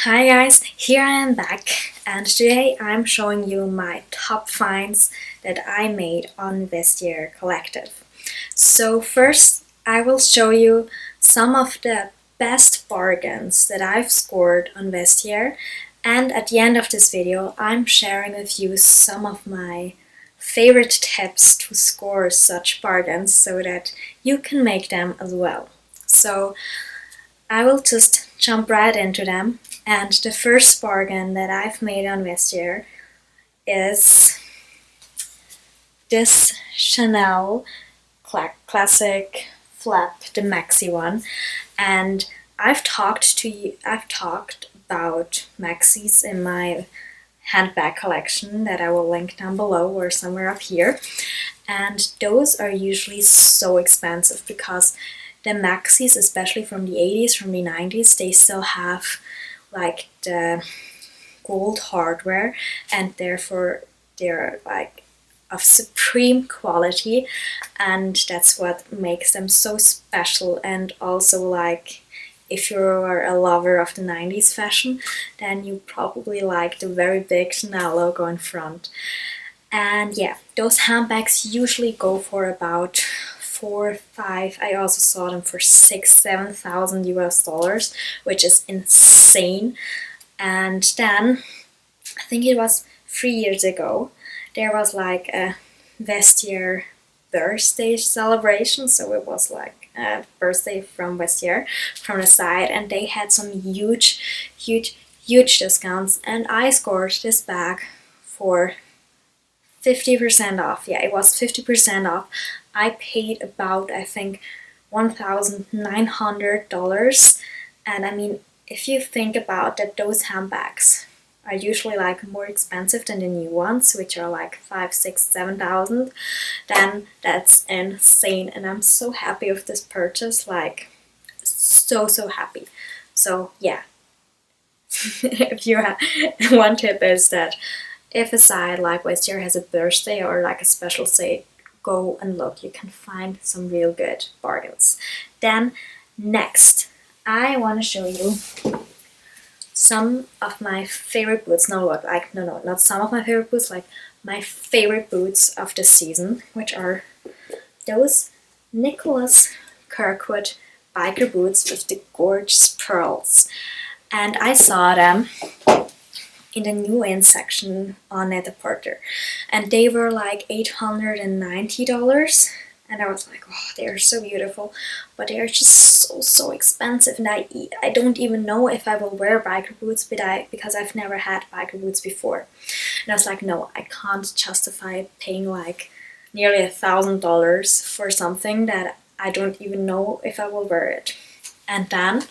Hi guys, here I am back, and today I'm showing you my top finds that I made on VESTIAIRE Collective. So first I will show you some of the best bargains that I've scored on VESTIAIRE, and at the end of this video I'm sharing with you some of my favorite tips to score such bargains so that you can make them as well. So I will just jump right into them. And the first bargain that I've made on VESTIAIRE is this Chanel classic flap, the maxi one. And I've talked about maxis in my handbag collection that I will link down below or somewhere up here. And those are usually so expensive because the maxis, especially from the 80s, from the 90s, they still have like the gold hardware, and therefore they're like of supreme quality, and that's what makes them so special. And also, like, if you're a lover of the 90s fashion, then you probably like the very big Chanel logo in front. And yeah, those handbags usually go for about 4, 5. I also saw them for 6,000-7,000 US dollars, which is insane. And then I think it was 3 years ago, there was like a VESTIAIRE birthday celebration. So it was like a birthday from VESTIAIRE from the side, and they had some huge discounts, and I scored this bag for 50% off. Yeah, it was 50% off. I paid about, I think, $1,900. And I mean, if you think about that, those handbags are usually like more expensive than the new ones, which are like 5, 6, 7,000, then that's insane. And I'm so happy with this purchase, like so happy. So yeah, if you have one tip is that if a site like VESTIAIRE has a birthday or like a special sale, go and look. You can find some real good bargains. Then next, I want to show you some of my favorite boots. No, not some of my favorite boots, like my favorite boots of the season, which are those Nicholas Kirkwood biker boots with the gorgeous pearls. And I saw them in the new in section on Net-a-Porter, and they were like $890, and I was like, oh, they are so beautiful, but they are just so expensive, and I don't even know if I will wear biker boots, because I've never had biker boots before. And I was like, no, I can't justify paying like nearly $1,000 for something that I don't even know if I will wear it. And then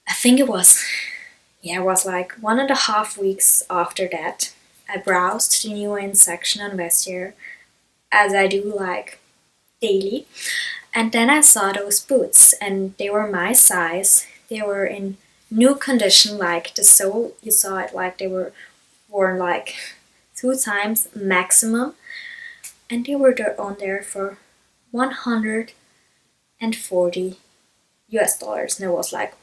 I think it was like 1.5 weeks after that, I browsed the new in section on VESTIAIRE, as I do like daily, and then I saw those boots, and they were my size. They were in new condition, like the sole, you saw it like they were worn like 2 times maximum, and they were on there for $140 US, and I was like,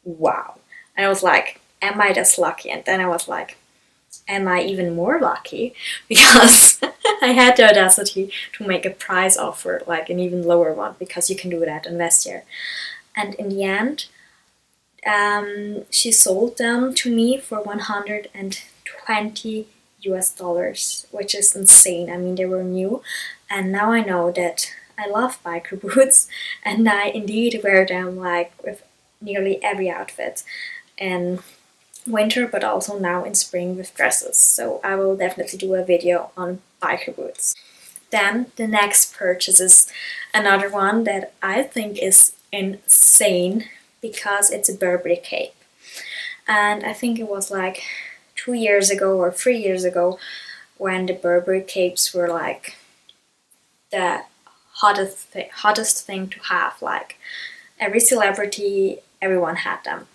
wow. And I was like, am I just lucky? And then I was like, am I even more lucky? Because I had the audacity to make a price offer, like an even lower one, because you can do that in VESTIAIRE. And in the end, she sold them to me for $120 US, which is insane. I mean, they were new, and now I know that I love biker boots, and I indeed wear them like with nearly every outfit in winter, but also now in spring with dresses. So I will definitely do a video on biker boots. Then the next purchase is another one that I think is insane, because it's a Burberry cape. And I think it was like 2 years ago or 3 years ago when the Burberry capes were like the hottest thing to have. Like every celebrity, everyone had them.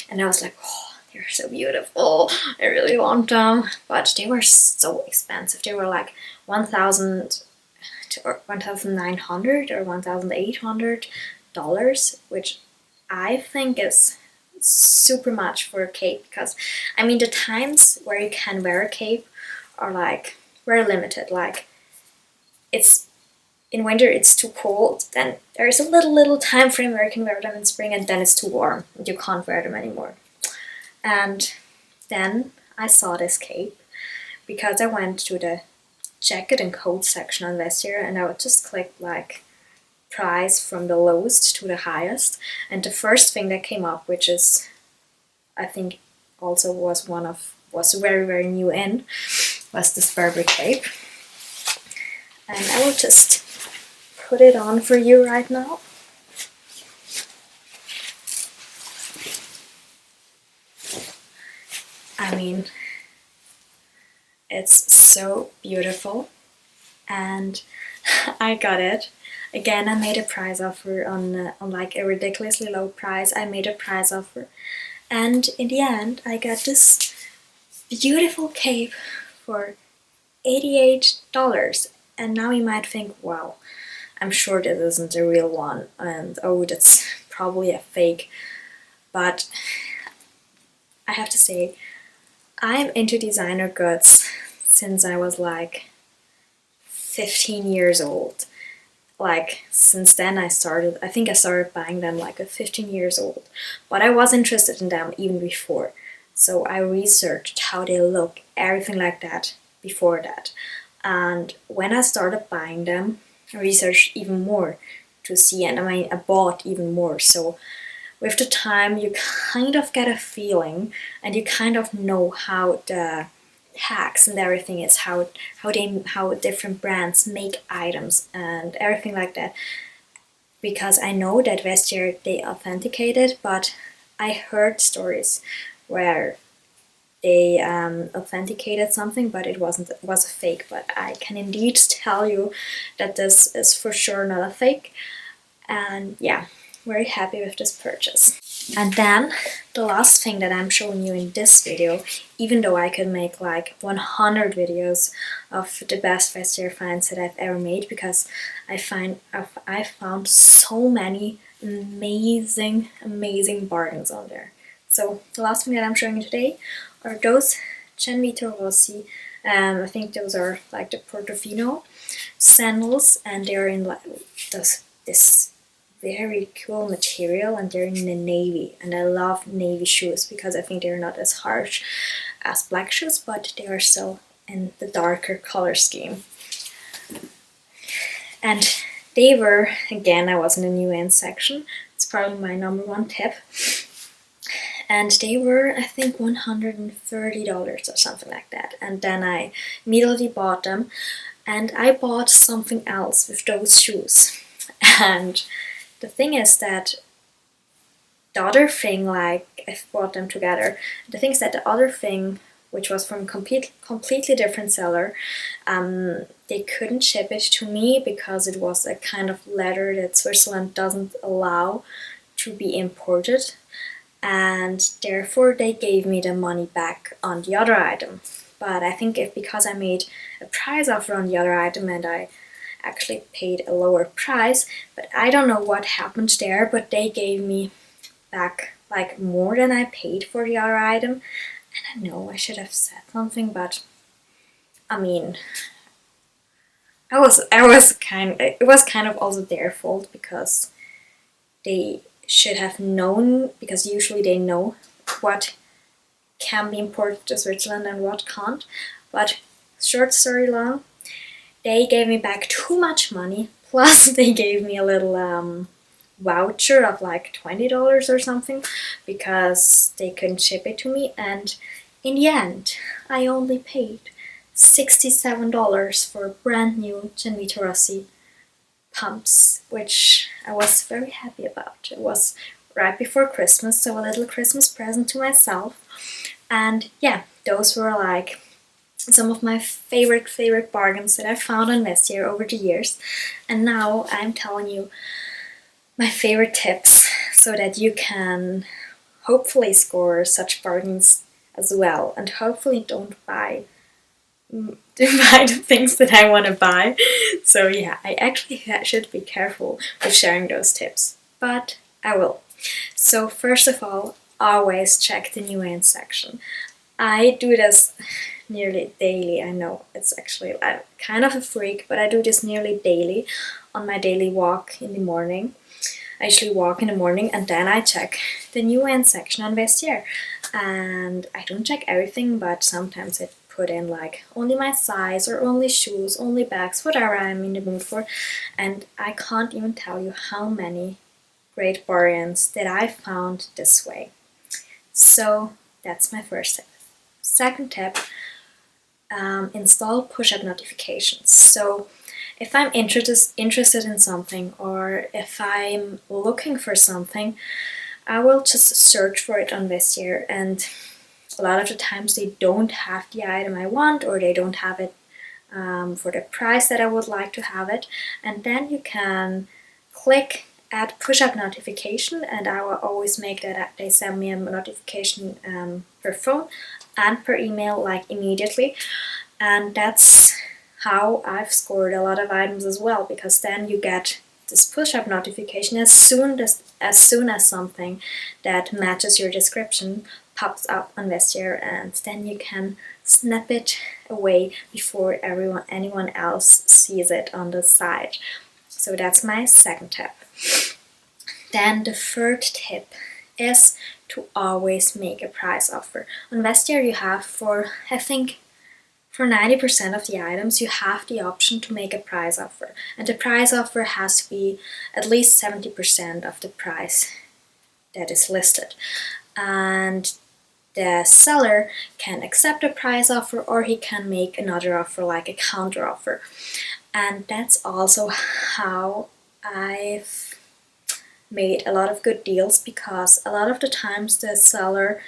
And I was like, oh, they're so beautiful, I really want them. But they were so expensive. They were like $1,000 or $1,900 or $1,800, which I think is super much for a cape, because I mean the times where you can wear a cape are like very limited. Like it's in winter it's too cold, then there's a little time frame where you can wear them in spring, and then it's too warm and you can't wear them anymore. And then I saw this cape because I went to the jacket and coat section on Vestiaire, and I would just click like price from the lowest to the highest, and the first thing that came up, which is I think also was very new in, was this Burberry cape. And I will just put it on for you right now. I mean, it's so beautiful, and I got it. Again, I made a price offer on like a ridiculously low price. I made a price offer, and in the end, I got this beautiful cape for $88. And now you might think, wow, I'm sure this isn't a real one, and oh, that's probably a fake. But I have to say, I'm into designer goods since I was like 15 years old. Like since then I think I started buying them like at 15 years old. But I was interested in them even before. So I researched how they look, everything like that before that. And when I started buying them, I researched even more to see, and I mean I bought even more. So with the time you kind of get a feeling, and you kind of know how the tags and everything is, how different brands make items and everything like that. Because I know that Vestiaire, they authenticate it, but I heard stories where they authenticated something, but it was a fake. But I can indeed tell you that this is for sure not a fake. And yeah, very happy with this purchase. And then the last thing that I'm showing you in this video, even though I could make like 100 videos of the best Vestiaire finds that I've ever made, because I found so many amazing bargains on there. So the last thing that I'm showing you today are those Genvito Rossi, I think those are like the Portofino sandals, and they're in like this very cool material, and they're in the navy, and I love navy shoes because I think they're not as harsh as black shoes, but they are still in the darker color scheme. And they were, again, I was in the new in section, it's probably my #1 tip, and they were, I think, $130 or something like that. And then I immediately bought them, and I bought something else with those shoes. And the thing is that the other thing, like I've bought them together, the thing is that the other thing, which was from a completely different seller, they couldn't ship it to me because it was a kind of leather that Switzerland doesn't allow to be imported, and therefore they gave me the money back on the other item. But I think because I made a price offer on the other item, and I actually paid a lower price, but I don't know what happened there, but they gave me back like more than I paid for the other item. And I know I should have said something, but I mean, it was kind of also their fault, because they should have known, because usually they know what can be imported to Switzerland and what can't. But short story long, they gave me back too much money, plus they gave me a little voucher of like $20 or something, because they couldn't ship it to me. And in the end, I only paid $67 for brand new Genvito Rossi pumps, which I was very happy about. It was right before Christmas, so a little Christmas present to myself. And yeah, those were like some of my favorite bargains that I found on Vestiaire over the years. And now I'm telling you my favorite tips so that you can hopefully score such bargains as well, and hopefully don't buy the things that I want to buy. So yeah, I actually should be careful with sharing those tips, but I will. So first of all, always check the new in section. I do this nearly daily. I know it's actually, I'm kind of a freak, but I do this nearly daily on my daily walk in the morning. I usually walk in the morning and then I check the new in section on Vestiaire. And I don't check everything, but sometimes I put in like only my size or only shoes, only bags, whatever I'm in the mood for. And I can't even tell you how many great bargains that I found this way. So that's my first tip. Second tip, install push-up notifications. So if I'm interested in something, or if I'm looking for something, I will just search for it on Vestiaire, and a lot of the times they don't have the item I want, or they don't have it for the price that I would like to have it, and then you can click add push-up notification, and I will always make that they send me a notification per phone and per email, like immediately. And that's how I've scored a lot of items as well, because then you get this push-up notification as soon as something that matches your description pops up on Vestiaire, and then you can snap it away before anyone else sees it on the side. So that's my second tip. Then the third tip is to always make a price offer. On Vestiaire you have, I think for 90% of the items you have the option to make a price offer, and the price offer has to be at least 70% of the price that is listed. And the seller can accept a price offer, or he can make another offer, like a counter offer. And that's also how I've made a lot of good deals, because a lot of the times the seller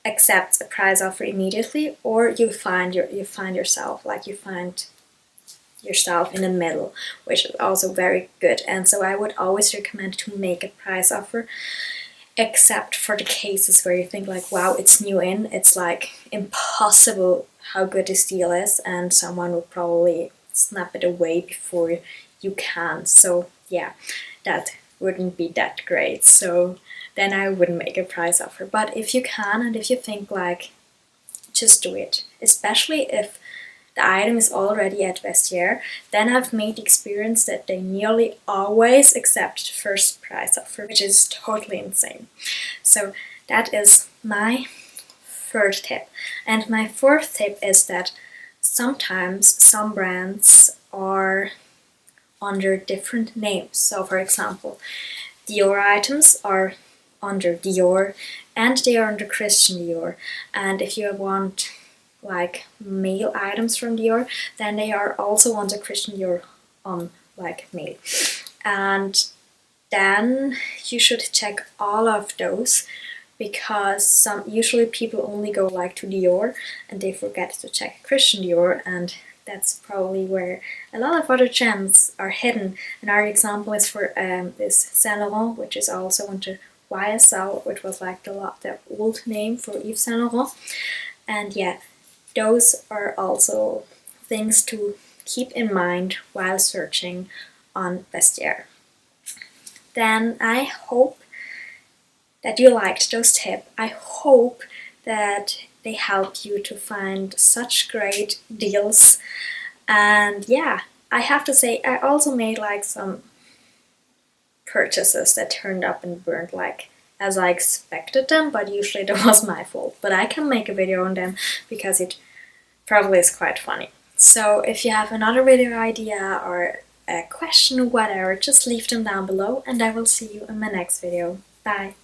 accepts a price offer immediately, or you find yourself in the middle, which is also very good. And so I would always recommend to make a price offer, except for the cases where you think like, wow, it's new in, it's like impossible how good this deal is, and someone will probably snap it away before you can. So yeah, that wouldn't be that great. So then I wouldn't make a price offer. But if you can, and if you think like, just do it. Especially if the item is already at Vestiaire, then I've made the experience that they nearly always accept the first price offer, which is totally insane. So that is my third tip. And my fourth tip is that sometimes some brands are under different names. So for example, Dior items are under Dior, and they are under Christian Dior. And if you want like male items from Dior, then they are also under Christian Dior on like male. And then you should check all of those, because usually people only go like to Dior and they forget to check Christian Dior, and that's probably where a lot of other gems are hidden. Another example is for this Saint Laurent, which is also under YSL, which was like the old name for Yves Saint Laurent. And yeah, those are also things to keep in mind while searching on Vestiaire. Then I hope that you liked those tips. I hope that they help you to find such great deals. And yeah, I have to say, I also made like some purchases that turned up and weren't like as I expected them, but usually that was my fault. But I can make a video on them because it probably is quite funny. So if you have another video idea or a question or whatever, just leave them down below, and I will see you in my next video. Bye!